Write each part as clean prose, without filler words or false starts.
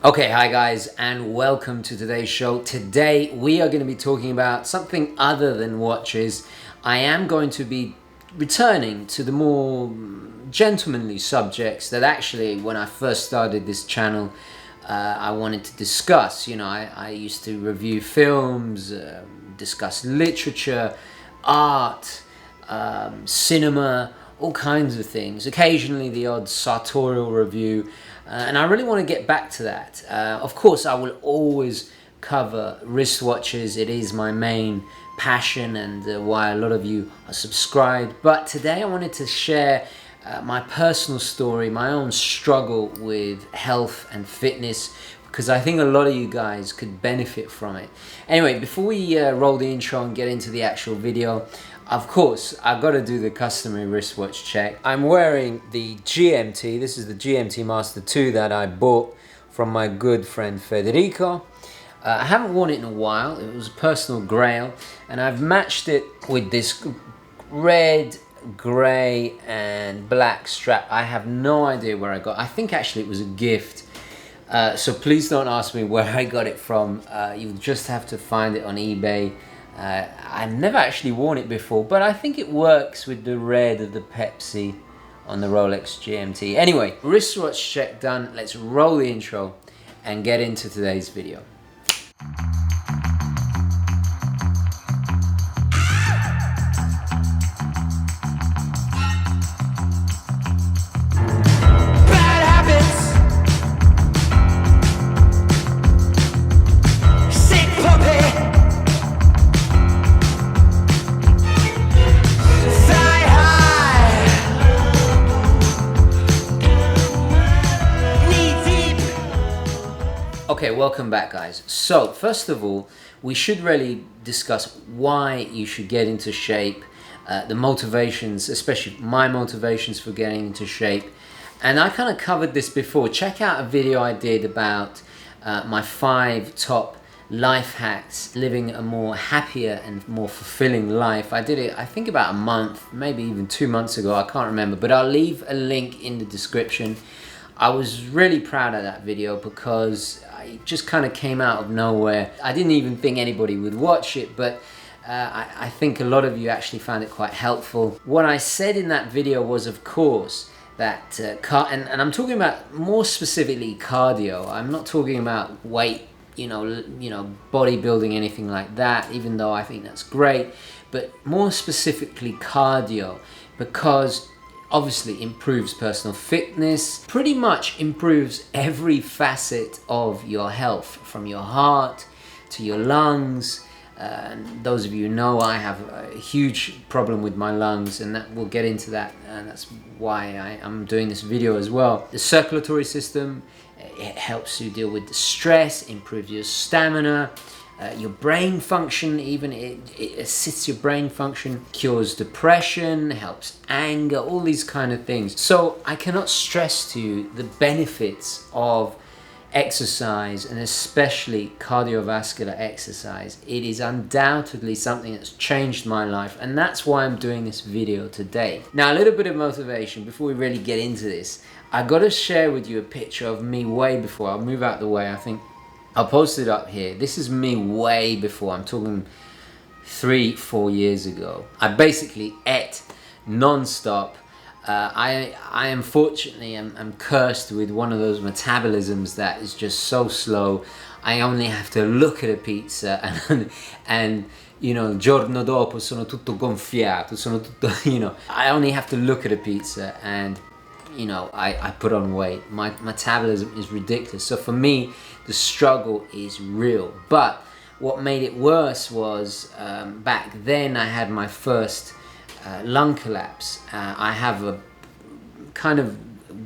Okay, hi guys, and welcome to today's show. Today we are going to be talking about something other than watches. I am going to be returning to the more gentlemanly subjects that actually, when I first started this channel, I wanted to discuss. I used to review films, discuss literature, art, cinema, all kinds of things. Occasionally the odd sartorial review. And I really want to get back to that. Of course, I will always cover wristwatches. It is my main passion and why a lot of you are subscribed. But today I wanted to share my personal story, my own struggle with health and fitness, because I think a lot of you guys could benefit from it. Anyway, before we roll the intro and get into the actual video, of course, I've got to do the customary wristwatch check. I'm wearing the GMT. This is the GMT Master 2 that I bought from my good friend Federico. I haven't worn it in a while. It was a personal grail. And I've matched it with this red, grey and black strap. I have no idea where I got it. I think actually it was a gift. So please don't ask me where I got it from. You'll just have to find it on eBay. I've never actually worn it before, but I think it works with the red of the Pepsi on the Rolex GMT. Anyway, wristwatch check done. Let's roll the intro and get into today's video. Okay, welcome back guys. So first of all, we should really discuss why you should get into shape, the motivations, especially my motivations for getting into shape. And I kind of covered this before. Check out a video I did about my 5 top life hacks, living a more happier and more fulfilling life. I did it, I think about a month, maybe even 2 months ago, I can't remember, but I'll leave a link in the description. I was really proud of that video because it just kind of came out of nowhere. I didn't even think anybody would watch it, but I think a lot of you actually found it quite helpful. What I said in that video was, of course, that and I'm talking about more specifically cardio. I'm not talking about weight, bodybuilding, anything like that, even though I think that's great, but more specifically cardio, because obviously improves personal fitness, pretty much improves every facet of your health, from your heart to your lungs. And those of you who know, I have a huge problem with my lungs, and that we'll get into that, and that's why I'm doing this video as well. The circulatory system, it helps you deal with the stress, improves your stamina, your brain function, even it assists your brain function, cures depression, helps anger, all these kind of things. So I cannot stress to you the benefits of exercise, and especially cardiovascular exercise. It is undoubtedly something that's changed my life, and that's why I'm doing this video today. Now, a little bit of motivation before we really get into this. I got to share with you a picture of me way before. I'll move out the way. I think I'll post it up here. This is me way before. I'm talking 3-4 years ago. I basically ate non-stop. I unfortunately am cursed with one of those metabolisms that is just so slow. I only have to look at a pizza and giorno dopo sono tutto gonfiato, sono tutto, I only have to look at a pizza and I put on weight. My metabolism is ridiculous. So for me, the struggle is real. But what made it worse was back then I had my first lung collapse. I have a kind of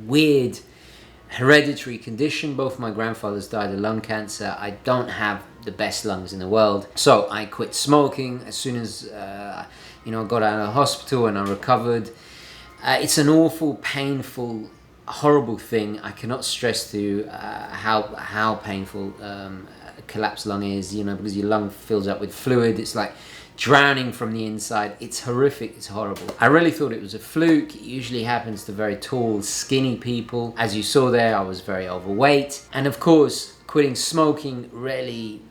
weird hereditary condition. Both my grandfathers died of lung cancer. I don't have the best lungs in the world. So I quit smoking as soon as I got out of the hospital, and I recovered. It's an awful, painful, horrible thing. I cannot stress to you how painful a collapsed lung is, because your lung fills up with fluid. It's like drowning from the inside. It's horrific, it's horrible. I really thought it was a fluke. It usually happens to very tall, skinny people. As you saw there, I was very overweight. And of course, quitting smoking really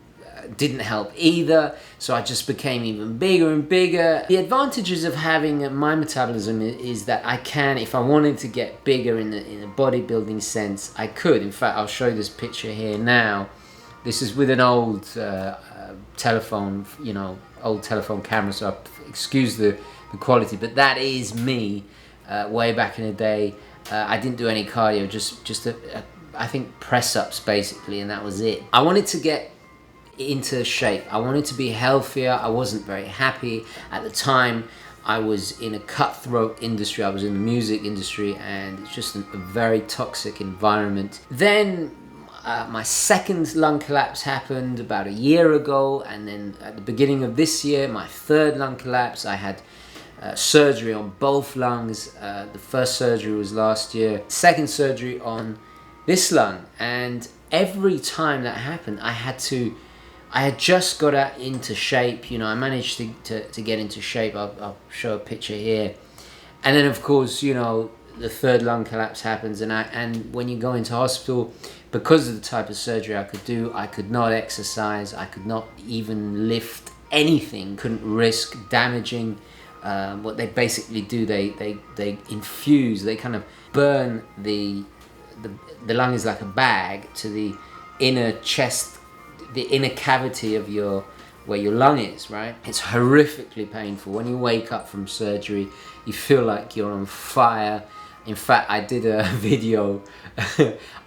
didn't help either, so I just became even bigger and bigger. The advantages of having my metabolism is that I can, if I wanted to get bigger in a bodybuilding sense, I could. In fact, I'll show you this picture here now. This is with an old telephone, you know, old telephone camera, so excuse the quality, but that is me way back in the day. I didn't do any cardio, just I think press-ups basically, and that was it. I wanted to get into shape. I wanted to be healthier. I wasn't very happy at the time. I was in a cutthroat industry. I was in the music industry, and it's just a very toxic environment. Then my second lung collapse happened about a year ago, and then at the beginning of this year, my third lung collapse. I had surgery on both lungs. The first surgery was last year. Second surgery on this lung, and every time that happened, I had just got into shape. You know, I managed to get into shape. I'll show a picture here. And then of course, you know, the third lung collapse happens, and when you go into hospital, because of the type of surgery I could do, I could not exercise. I could not even lift anything. Couldn't risk damaging what they basically do. They infuse, they kind of burn the lung is like a bag to the inner chest, the inner cavity of where your lung is, right? It's horrifically painful. When you wake up from surgery, you feel like you're on fire. In fact, I did a video,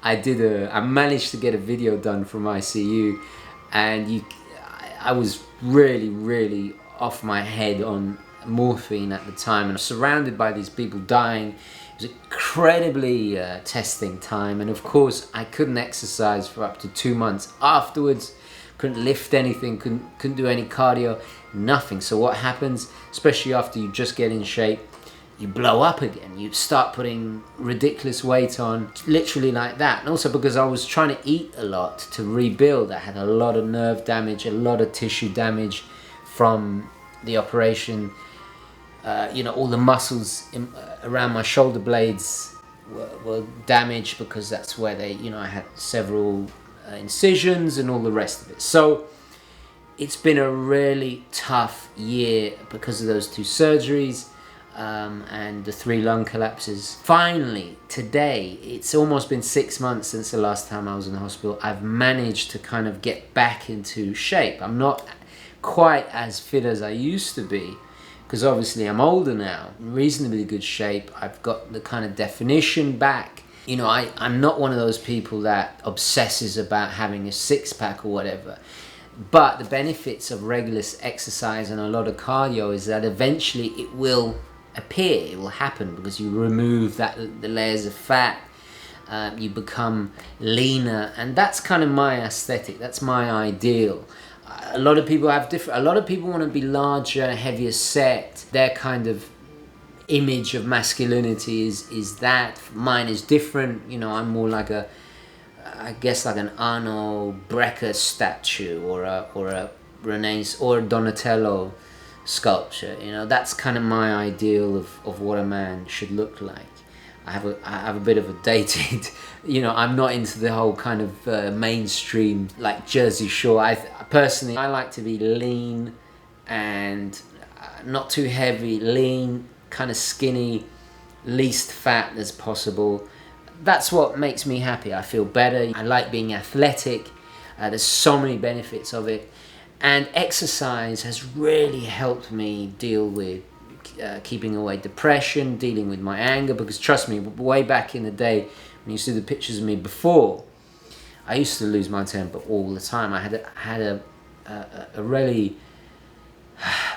I managed to get a video done from ICU, and I was really off my head on morphine at the time, and surrounded by these people dying. It was incredibly testing time, and of course I couldn't exercise for up to 2 months afterwards. Couldn't lift anything, couldn't do any cardio, nothing. So what happens, especially after you just get in shape, you blow up again. You start putting ridiculous weight on, literally like that. And also because I was trying to eat a lot to rebuild. I had a lot of nerve damage, a lot of tissue damage from the operation. You know, all the muscles around my shoulder blades were damaged because that's where they, you know, I had several incisions and all the rest of it. So it's been a really tough year because of those 2 surgeries and the 3 lung collapses. Finally, today, it's almost been 6 months since the last time I was in the hospital. I've managed to kind of get back into shape. I'm not quite as fit as I used to be, because obviously I'm older now, in reasonably good shape. I've got the kind of definition back. You know, I'm not one of those people that obsesses about having a 6-pack or whatever. But the benefits of regular exercise and a lot of cardio is that eventually it will appear, it will happen, because you remove the layers of fat, you become leaner, and that's kind of my aesthetic, that's my ideal. A lot of people want to be larger, heavier set. Their kind of image of masculinity is that. Mine is different. You know, I'm more like I guess like an Arno Brecker statue, or a Renaissance or a Donatello sculpture. You know, that's kind of my ideal of what a man should look like. I have a bit of a dated, you know, I'm not into the whole kind of mainstream like Jersey Shore. Personally, I like to be lean and not too heavy, lean, kind of skinny, least fat as possible. That's what makes me happy. I feel better. I like being athletic. There's so many benefits of it. And exercise has really helped me deal with keeping away depression, dealing with my anger, because trust me, way back in the day when you see the pictures of me before, I used to lose my temper all the time. I had a really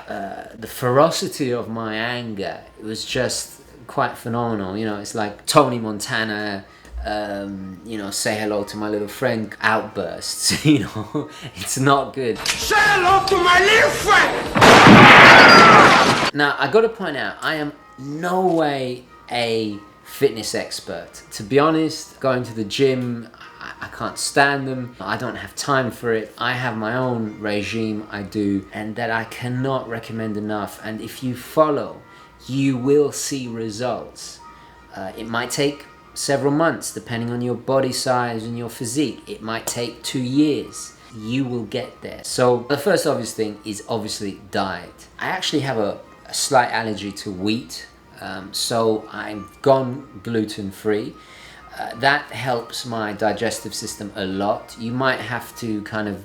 the ferocity of my anger, it was just quite phenomenal. You know, it's like Tony Montana, you know, say hello to my little friend outbursts. You know, it's not good. Say hello to my little friend! Now, I got to point out, I am no way a fitness expert. To be honest, going to the gym, I can't stand them. I don't have time for it. I have my own regime I do, and that I cannot recommend enough. And if you follow, you will see results. It might take several months depending on your body size and your physique. It might take 2 years. You will get there. So the first obvious thing is obviously diet. I actually have a slight allergy to wheat, so I've gone gluten-free. That helps my digestive system a lot. You might have to kind of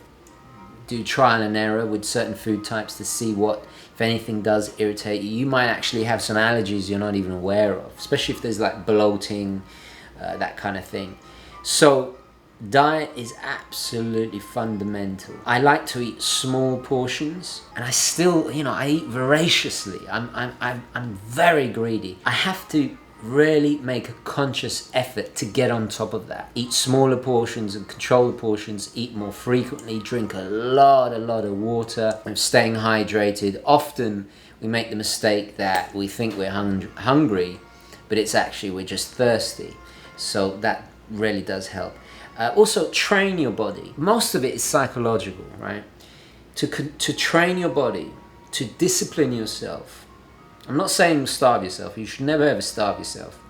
do trial and error with certain food types to see what, if anything, does irritate you. You might actually have some allergies you're not even aware of, especially if there's like bloating, that kind of thing. So diet is absolutely fundamental. I like to eat small portions, and I still, I eat voraciously. I'm very greedy. I have to really make a conscious effort to get on top of that. Eat smaller portions and control the portions, eat more frequently, drink a lot of water, and staying hydrated. Often we make the mistake that we think we're hungry, but it's actually we're just thirsty. So that really does help. Also, train your body. Most of it is psychological, right? To train your body, to discipline yourself. I'm not saying starve yourself. You should never ever starve yourself.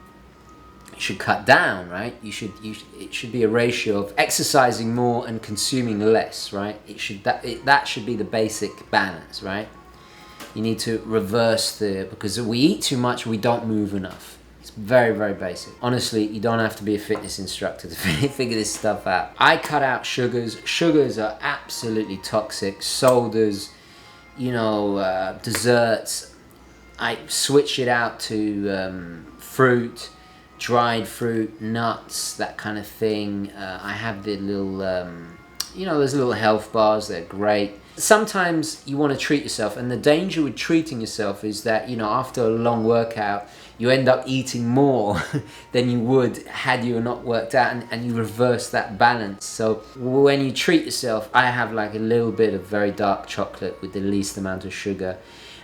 You should cut down, right? It should be a ratio of exercising more and consuming less, right? That should be the basic balance, right? You need to reverse because if we eat too much, we don't move enough. It's very, very basic. Honestly, you don't have to be a fitness instructor to figure this stuff out. I cut out sugars. Sugars are absolutely toxic. Sodas, desserts. I switch it out to fruit, dried fruit, nuts, that kind of thing. I have the little, those little health bars. They're great. Sometimes you want to treat yourself, and the danger with treating yourself is that, after a long workout, you end up eating more than you would had you not worked out, and you reverse that balance. So when you treat yourself, I have like a little bit of very dark chocolate with the least amount of sugar.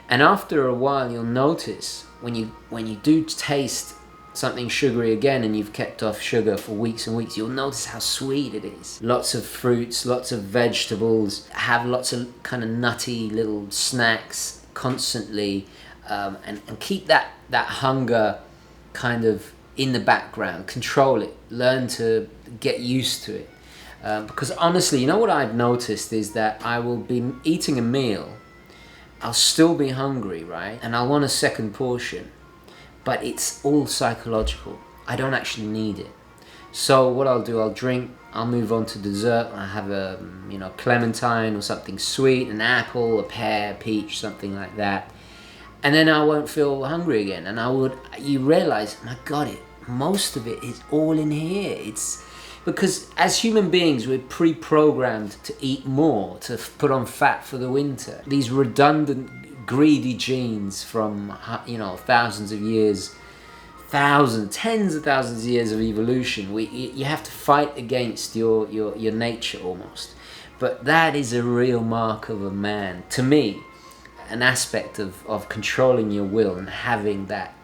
And after a while, you'll notice when you do taste something sugary again, and you've kept off sugar for weeks and weeks, you'll notice how sweet it is. Lots of fruits, lots of vegetables, have lots of kind of nutty little snacks constantly, and keep that hunger kind of in the background. Control it. Learn to get used to it. Because honestly, what I've noticed is that I will be eating a meal, I'll still be hungry, right? And I'll want a second portion. But it's all psychological. I don't actually need it. So what I'll do, I'll move on to dessert. I have a, clementine or something sweet, an apple, a pear, peach, something like that. And then I won't feel hungry again. And you realize, my God, most of it is all in here. It's because as human beings, we're pre-programmed to eat more, to put on fat for the winter. These redundant, greedy genes from, thousands of years, tens of thousands of years of evolution. You have to fight against your nature almost. But that is a real mark of a man. To me, an aspect of controlling your will and having that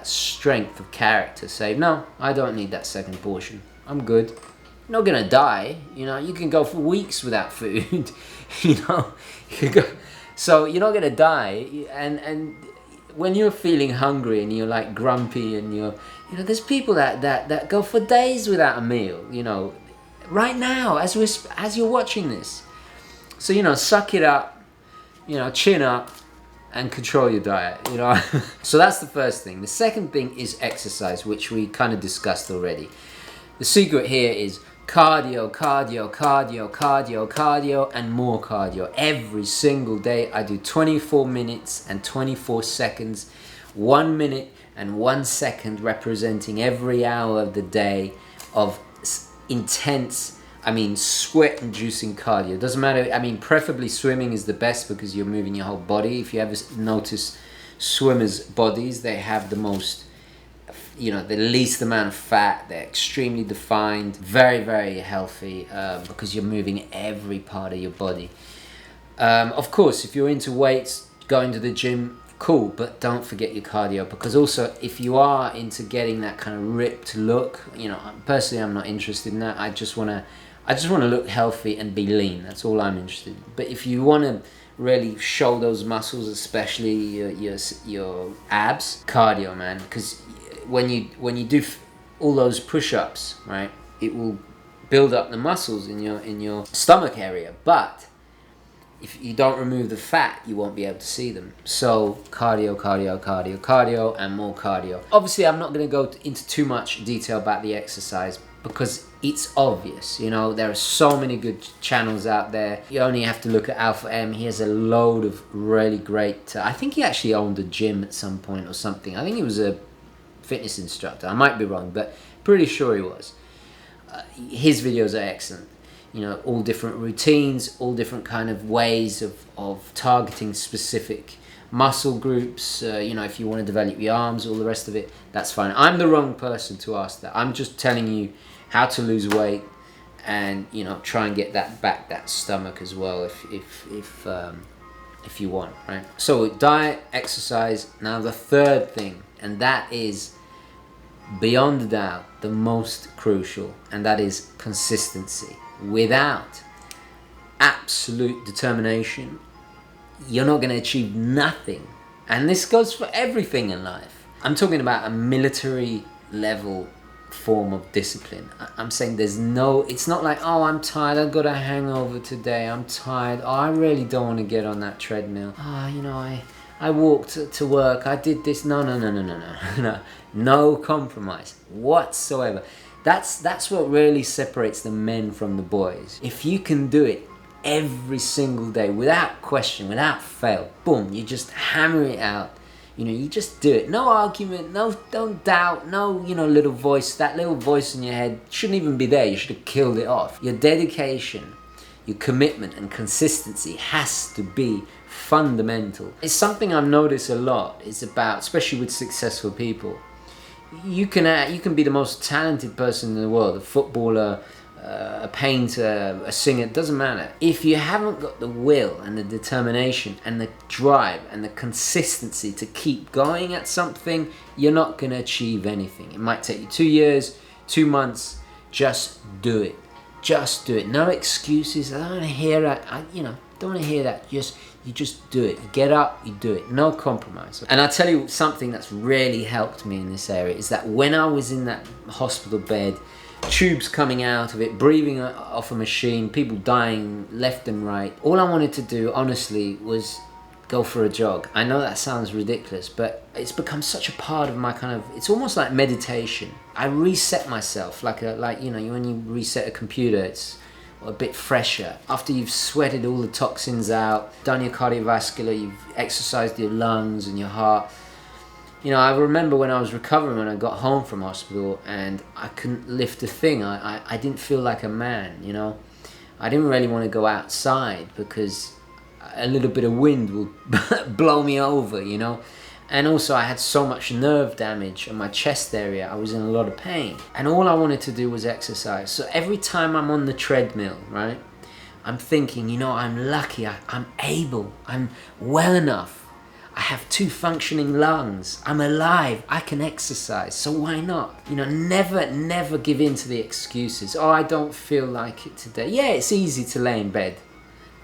strength of character. Say, no, I don't need that second portion. I'm good. You're not gonna die. You can go for weeks without food. You can go. So you're not gonna die. And when you're feeling hungry and you're like grumpy and there's people that go for days without a meal. Right now as you're watching this. So suck it up. Chin up and control your diet, So that's the first thing. The second thing is exercise, which we kind of discussed already. The secret here is cardio, cardio, cardio, cardio, cardio, and more cardio. Every single day I do 24 minutes and 24 seconds, 1 minute and 1 second representing every hour of the day of intense, sweat-inducing cardio. Doesn't matter. Preferably swimming is the best because you're moving your whole body. If you ever notice swimmers' bodies, they have the most, the least amount of fat. They're extremely defined, very, very healthy because you're moving every part of your body. Of course, if you're into weights, going to the gym, of cool, but don't forget your cardio, because also if you are into getting that kind of ripped look, you know, personally I'm not interested in that. I just want to look healthy and be lean. That's all I'm interested in. But if you want to really show those muscles, especially your abs, cardio, man, because when you do all those push-ups, right, it will build up the muscles in your stomach area, but if you don't remove the fat, you won't be able to see them. So cardio, cardio, cardio, cardio, and more cardio. Obviously, I'm not going to go into too much detail about the exercise because it's obvious. You know, there are so many good channels out there. You only have to look at Alpha M. He has a load of really great... I think he actually owned a gym at some point or something. I think he was a fitness instructor. I might be wrong, but pretty sure he was. His videos are excellent. You know, all different routines, all different kind of ways of targeting specific muscle groups. You know, if you want to develop your arms, all the rest of it, that's fine. I'm the wrong person to ask that. I'm just telling you how to lose weight and, you know, try and get that back, that stomach as well if you want, right? So diet, exercise. Now the third thing, and that is beyond a doubt the most crucial, and that is consistency. Without absolute determination, you're not going to achieve nothing. And this goes for everything in life. I'm talking about a military level form of discipline. I'm saying it's not like, oh, I'm tired, I've got a hangover today, I'm tired, oh, I really don't want to get on that treadmill. You know, I walked to work, I did this. No. No compromise whatsoever. That's what really separates the men from the boys. If you can do it every single day without question, without fail, boom, you just hammer it out. You know, you just do it. No argument, no, don't doubt, no, you know, little voice, that little voice in your head shouldn't even be there. You should have killed it off. Your dedication, your commitment and consistency has to be fundamental. It's something I've noticed a lot. It's about, especially with successful people. You can be the most talented person in the world, a footballer, a painter, a singer, it doesn't matter. If you haven't got the will and the determination and the drive and the consistency to keep going at something, you're not going to achieve anything. It might take you 2 years, 2 months, just do it. Just do it. No excuses. I don't want to hear that. Don't want to hear that. You just do it. You get up, you do it. No compromise. And I'll tell you something that's really helped me in this area is that when I was in that hospital bed, tubes coming out of it, breathing off a machine, people dying left and right, all I wanted to do, honestly, was go for a jog. I know that sounds ridiculous, but it's become such a part of my kind of, it's almost like meditation. I reset myself like you know, when you reset a computer, it's a bit fresher. After you've sweated all the toxins out, done your cardiovascular, you've exercised your lungs and your heart. You know, I remember when I was recovering, when I got home from hospital and I couldn't lift a thing. I didn't feel like a man, you know. I didn't really want to go outside because a little bit of wind will blow me over, you know. And also I had so much nerve damage in my chest area, I was in a lot of pain. And all I wanted to do was exercise. So every time I'm on the treadmill, right, I'm thinking, you know, I'm lucky, I'm able, I'm well enough. I have 2 functioning lungs, I'm alive, I can exercise, so why not? You know, never give in to the excuses. Oh, I don't feel like it today. Yeah, it's easy to lay in bed,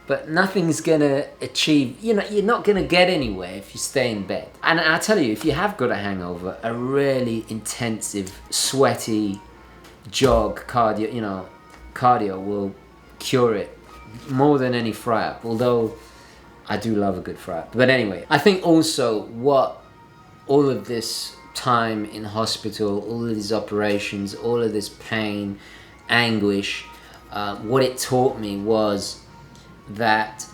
but nothing's gonna achieve, you know, you're not gonna get anywhere if you stay in bed. And I tell you, if you have got a hangover, a really intensive, sweaty jog, cardio will cure it more than any fry-up, although I do love a good fry-up. But anyway, I think also what all of this time in hospital, all of these operations, all of this pain, anguish, what it taught me was that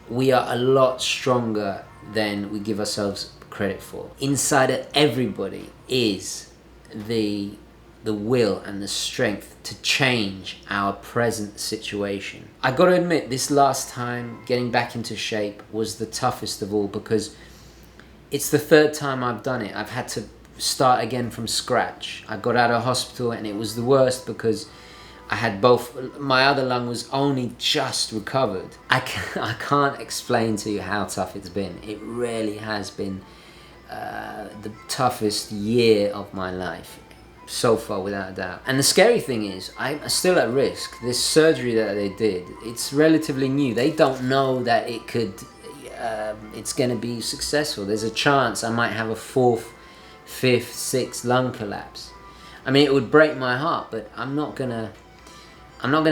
we are a lot stronger than we give ourselves credit for. Inside of everybody is the will and the strength to change our present situation. I gotta admit, this last time getting back into shape was the toughest of all because it's the 3rd time I've done it. I've had to start again from scratch. I got out of hospital and it was the worst because I had both. My other lung was only just recovered. I can't explain to you how tough it's been. It really has been the toughest year of my life so far, without a doubt. And the scary thing is, I'm still at risk. This surgery that they did, it's relatively new. They don't know that it could, it's going to be successful. There's a chance I might have a 4th, 5th, 6th lung collapse. I mean, it would break my heart, but I'm not gonna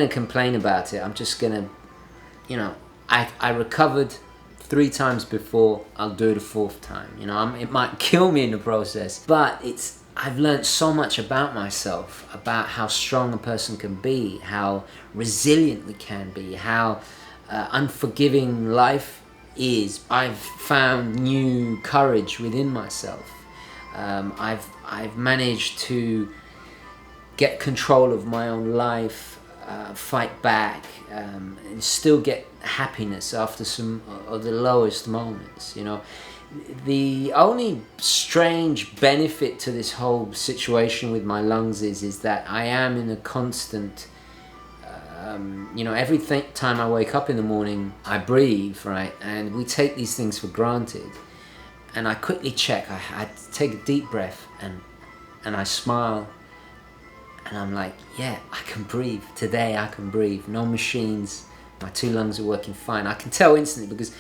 complain about it. I'm just gonna, you know, I recovered 3 times before. I'll do it a 4th time. You know, it might kill me in the process, but I've learned so much about myself, about how strong a person can be, how resilient we can be, how unforgiving life is. I've found new courage within myself. I've managed to get control of my own life, fight back, and still get happiness after some of the lowest moments, you know. The only strange benefit to this whole situation with my lungs is that I am in a constant, you know, every time I wake up in the morning, I breathe, right? And we take these things for granted. And I quickly check, I take a deep breath and I smile. And I'm like, yeah, I can breathe. Today I can breathe. No machines. My 2 lungs are working fine. I can tell instantly because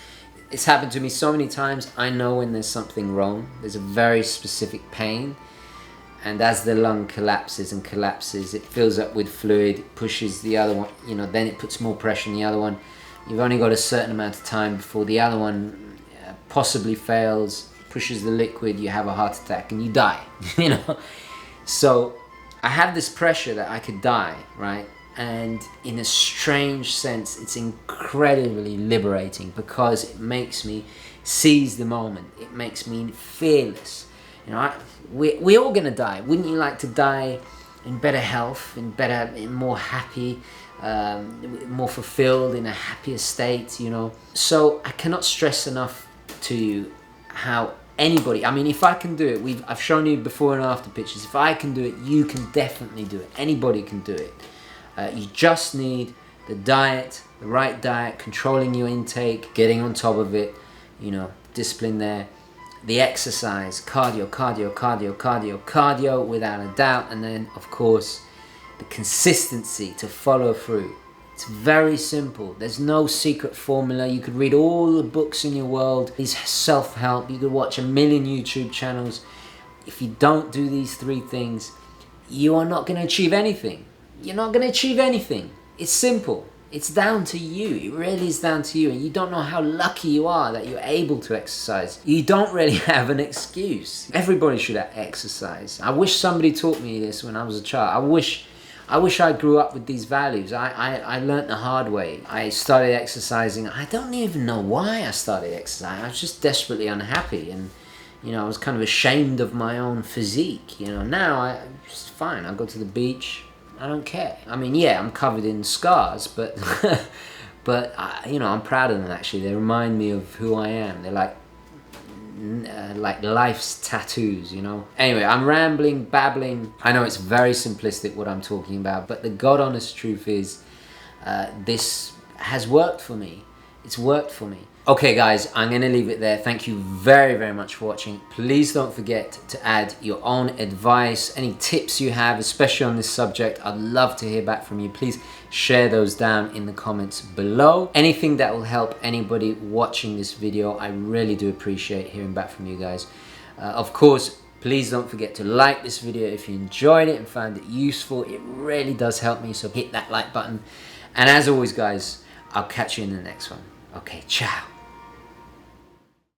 it's happened to me so many times. I know when there's something wrong. There's a very specific pain. And as the lung collapses and collapses, it fills up with fluid, pushes the other one, you know, then it puts more pressure on the other one. You've only got a certain amount of time before the other one possibly fails, pushes the liquid, you have a heart attack and you die, you know. So I have this pressure that I could die, right? And in a strange sense, it's incredibly liberating because it makes me seize the moment. It makes me fearless. You know, we're all gonna die. Wouldn't you like to die in better health, in more happy, more fulfilled, in a happier state? You know. So I cannot stress enough to you how anybody, I mean, if I can do it, I've shown you before and after pictures. If I can do it, you can definitely do it. Anybody can do it. You just need the diet, the right diet, controlling your intake, getting on top of it, you know, discipline there. The exercise, cardio, without a doubt. And then, of course, the consistency to follow through. It's very simple. There's no secret formula. You could read all the books in your world, these self-help. You could watch a million YouTube channels. If you don't do these 3 things, you are not going to achieve anything. You're not going to achieve anything. It's simple. It's down to you. It really is down to you. And you don't know how lucky you are that you're able to exercise. You don't really have an excuse. Everybody should exercise. I wish somebody taught me this when I was a child. I wish I grew up with these values. I learned the hard way. I started exercising. I don't even know why I started exercising. I was just desperately unhappy. And, you know, I was kind of ashamed of my own physique. You know, now it's fine. I go to the beach. I don't care. I mean, yeah, I'm covered in scars, but but you know, I'm proud of them actually. They remind me of who I am. They're like life's tattoos, you know. Anyway, I'm rambling, babbling. I know it's very simplistic what I'm talking about, but the God honest truth is, this has worked for me. It's worked for me. Okay guys, I'm going to leave it there. Thank you very, very much for watching. Please don't forget to add your own advice, any tips you have, especially on this subject. I'd love to hear back from you. Please share those down in the comments below. Anything that will help anybody watching this video, I really do appreciate hearing back from you guys. Of course, please don't forget to like this video if you enjoyed it and found it useful. It really does help me, so hit that like button. And as always guys, I'll catch you in the next one. Okay, ciao.